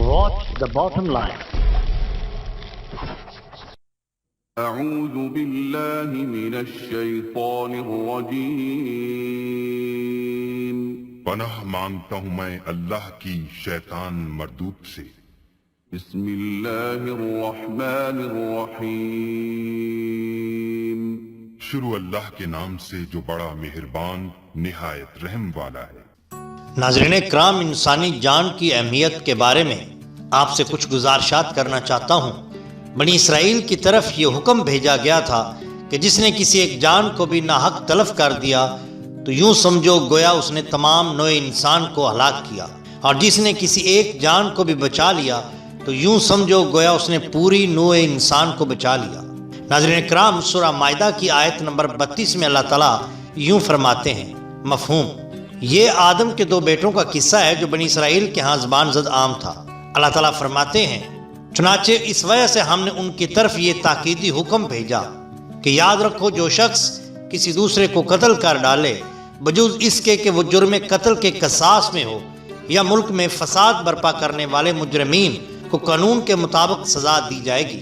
Watch the bottom line. أعوذ بالله من الشیطان الرجیم پناہ مانگتا ہوں میں اللہ کی شیطان مردود سے۔ بسم اللہ الرحمن الرحیم شروع اللہ کے نام سے جو بڑا مہربان نہایت رحم والا ہے۔ ناظرین اکرام، انسانی جان کی اہمیت کے بارے میں آپ سے کچھ گزارشات کرنا چاہتا ہوں۔ بنی اسرائیل کی طرف یہ حکم بھیجا گیا تھا کہ جس نے کسی ایک جان کو بھی ناحق تلف کر دیا تو یوں سمجھو گویا اس نے تمام نوع انسان کو ہلاک کیا، اور جس نے کسی ایک جان کو بھی بچا لیا تو یوں سمجھو گویا اس نے پوری نوع انسان کو بچا لیا۔ ناظرین اکرام، سورہ مائدہ کی آیت نمبر 32 میں اللہ تعالیٰ یوں فرماتے ہیں، مفہوم یہ آدم کے 2 بیٹوں کا قصہ ہے جو بنی اسرائیل کے ہاں زبان زد عام تھا۔ اللہ تعالیٰ فرماتے ہیں، چنانچہ اس وجہ سے ہم نے ان کی طرف یہ تاکیدی حکم بھیجا کہ یاد رکھو جو شخص کسی دوسرے کو قتل کر ڈالے بجوز اس کے کہ وہ جرم قتل کے قصاص میں ہو یا ملک میں فساد برپا کرنے والے مجرمین کو قانون کے مطابق سزا دی جائے گی،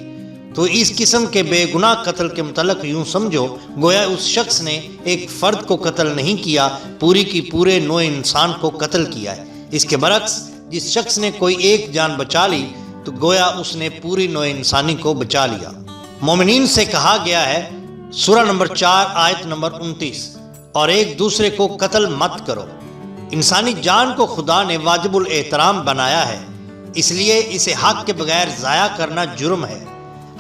تو اس قسم کے بے گناہ قتل کے متعلق یوں سمجھو گویا اس شخص نے ایک فرد کو قتل نہیں کیا، پوری کی پورے نوع انسان کو قتل کیا ہے۔ اس کے برعکس جس شخص نے کوئی ایک جان بچا لی تو گویا اس نے پوری نوع انسانی کو بچا لیا۔ مومنین سے کہا گیا ہے، سورہ نمبر 4 آیت نمبر 29، اور ایک دوسرے کو قتل مت کرو۔ انسانی جان کو خدا نے واجب الاحترام بنایا ہے، اس لیے اسے حق کے بغیر ضائع کرنا جرم ہے۔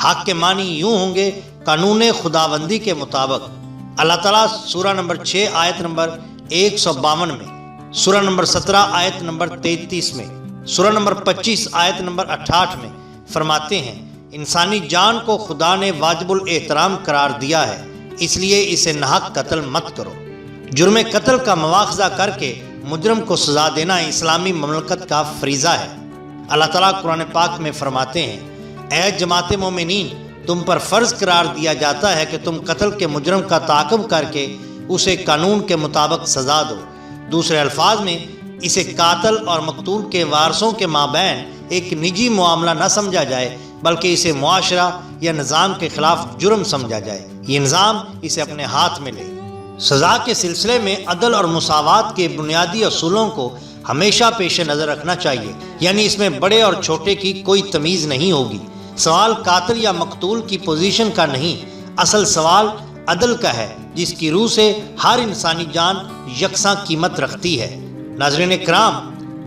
حق کے معنی یوں ہوں گے قانون خداوندی کے مطابق۔ اللہ تعالیٰ سورہ نمبر 6 آیت نمبر 152 میں، سورہ نمبر 17 آیت نمبر 33 میں، سورہ نمبر 25 آیت نمبر 68 میں فرماتے ہیں، انسانی جان کو خدا نے واجب الاحترام قرار دیا ہے، اس لیے اسے ناحق قتل مت کرو۔ جرم قتل کا مواخذہ کر کے مجرم کو سزا دینا اسلامی مملکت کا فریضہ ہے۔ اللہ تعالیٰ قرآن پاک میں فرماتے ہیں، اے جماعت مومنین، تم پر فرض قرار دیا جاتا ہے کہ تم قتل کے مجرم کا تعاقب کر کے اسے قانون کے مطابق سزا دو۔ دوسرے الفاظ میں اسے قاتل اور مقتول کے وارثوں کے مابین ایک نجی معاملہ نہ سمجھا جائے، بلکہ اسے معاشرہ یا نظام کے خلاف جرم سمجھا جائے، یہ نظام اسے اپنے ہاتھ میں لے۔ سزا کے سلسلے میں عدل اور مساوات کے بنیادی اصولوں کو ہمیشہ پیش نظر رکھنا چاہیے، یعنی اس میں بڑے اور چھوٹے کی کوئی تمیز نہیں ہوگی۔ سوال قاتل یا مقتول کی پوزیشن کا نہیں، اصل سوال عدل کا ہے، جس کی روح سے ہر انسانی جان یکساں قیمت رکھتی ہے۔ ناظرین اکرام،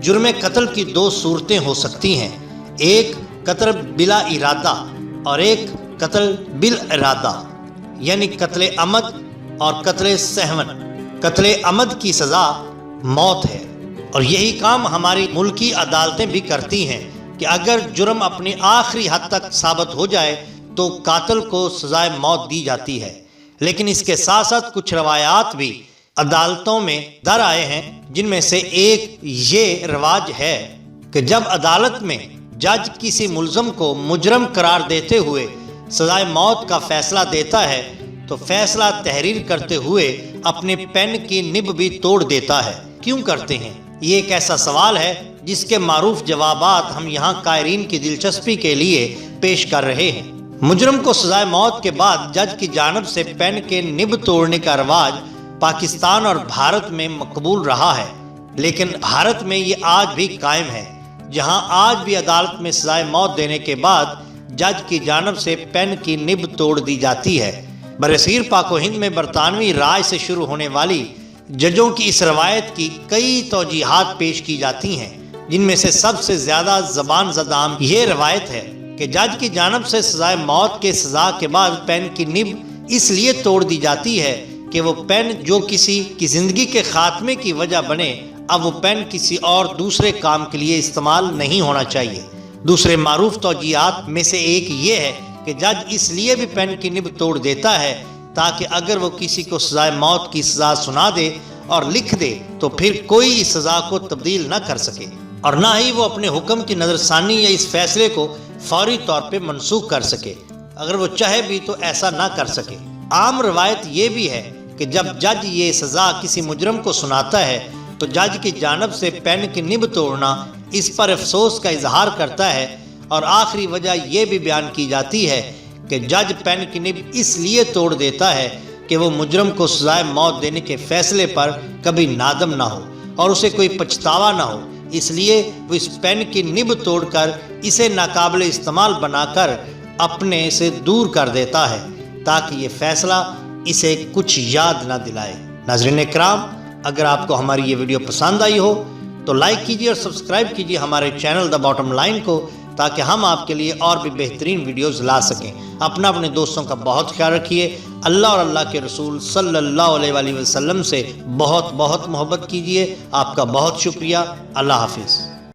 جرم قتل کی 2 صورتیں ہو سکتی ہیں، ایک قتل بلا ارادہ اور ایک قتل بالارادہ، یعنی قتل عمد اور قتل سہون۔ قتل عمد کی سزا موت ہے، اور یہی کام ہماری ملکی عدالتیں بھی کرتی ہیں کہ اگر جرم اپنی آخری حد تک ثابت ہو جائے تو قاتل کو سزائے موت دی جاتی ہے۔ لیکن اس کے ساتھ ساتھ کچھ روایات بھی عدالتوں میں در آئے ہیں، جن میں سے ایک یہ رواج ہے کہ جب عدالت میں جج کسی ملزم کو مجرم قرار دیتے ہوئے سزائے موت کا فیصلہ دیتا ہے تو فیصلہ تحریر کرتے ہوئے اپنے پین کی نب بھی توڑ دیتا ہے۔ کیوں کرتے ہیں؟ یہ ایک ایسا سوال ہے جس کے معروف جوابات ہم یہاں قائرین کی دلچسپی کے لیے پیش کر رہے ہیں۔ مجرم کو سزائے موت کے بعد جج کی جانب سے پین کے نب توڑنے کا رواج پاکستان اور بھارت میں مقبول رہا ہے، لیکن بھارت میں یہ آج بھی قائم ہے، جہاں آج بھی عدالت میں سزائے موت دینے کے بعد جج کی جانب سے پین کی نب توڑ دی جاتی ہے۔ برصغیر پاک و ہند میں برطانوی راج سے شروع ہونے والی ججوں کی اس روایت کی کئی توجیحات پیش کی جاتی ہیں، جن میں سے سب سے زیادہ زبان زدام یہ روایت ہے کہ جج کی جانب سے سزائے موت کے سزا کے بعد پین کی نب اس لیے توڑ دی جاتی ہے کہ وہ پین جو کسی کی زندگی کے خاتمے کی وجہ بنے، اب وہ پین کسی اور دوسرے کام کے لیے استعمال نہیں ہونا چاہیے۔ دوسرے معروف توجیحات میں سے ایک یہ ہے کہ جج اس لیے بھی پین کی نب توڑ دیتا ہے تاکہ اگر وہ کسی کو سزائے موت کی سزا سنا دے اور لکھ دے تو پھر کوئی اس سزا کو تبدیل نہ کر سکے، اور نہ ہی وہ اپنے حکم کی نظر ثانی یا اس فیصلے کو فوری طور پہ منسوخ کر سکے، اگر وہ چاہے بھی تو ایسا نہ کر سکے۔ عام روایت یہ بھی ہے کہ جب جج یہ سزا کسی مجرم کو سناتا ہے تو جج کی جانب سے پین کی نب توڑنا اس پر افسوس کا اظہار کرتا ہے، اور آخری وجہ یہ بھی بیان کی جاتی ہے کہ جج پین کی نب اس لیے توڑ دیتا ہے کہ وہ مجرم کو سزائے موت دینے کے فیصلے پر کبھی نادم نہ ہو اور اسے کوئی پچھتاوا نہ ہو، اس لیے وہ اس پین کی نب توڑ کر اسے ناقابل استعمال بنا کر اپنے سے دور کر دیتا ہے تاکہ یہ فیصلہ اسے کچھ یاد نہ دلائے۔ ناظرین اکرام، اگر آپ کو ہماری یہ ویڈیو پسند آئی ہو تو لائک کیجیے اور سبسکرائب کیجیے ہمارے چینل دا باٹم لائن کو، تاکہ ہم آپ کے لیے اور بھی بہترین ویڈیوز لا سکیں۔ اپنے دوستوں کا بہت خیال رکھیے۔ اللہ اور اللہ کے رسول صلی اللہ علیہ وآلہ وسلم سے بہت محبت کیجیے۔ آپ کا بہت شکریہ۔ اللہ حافظ۔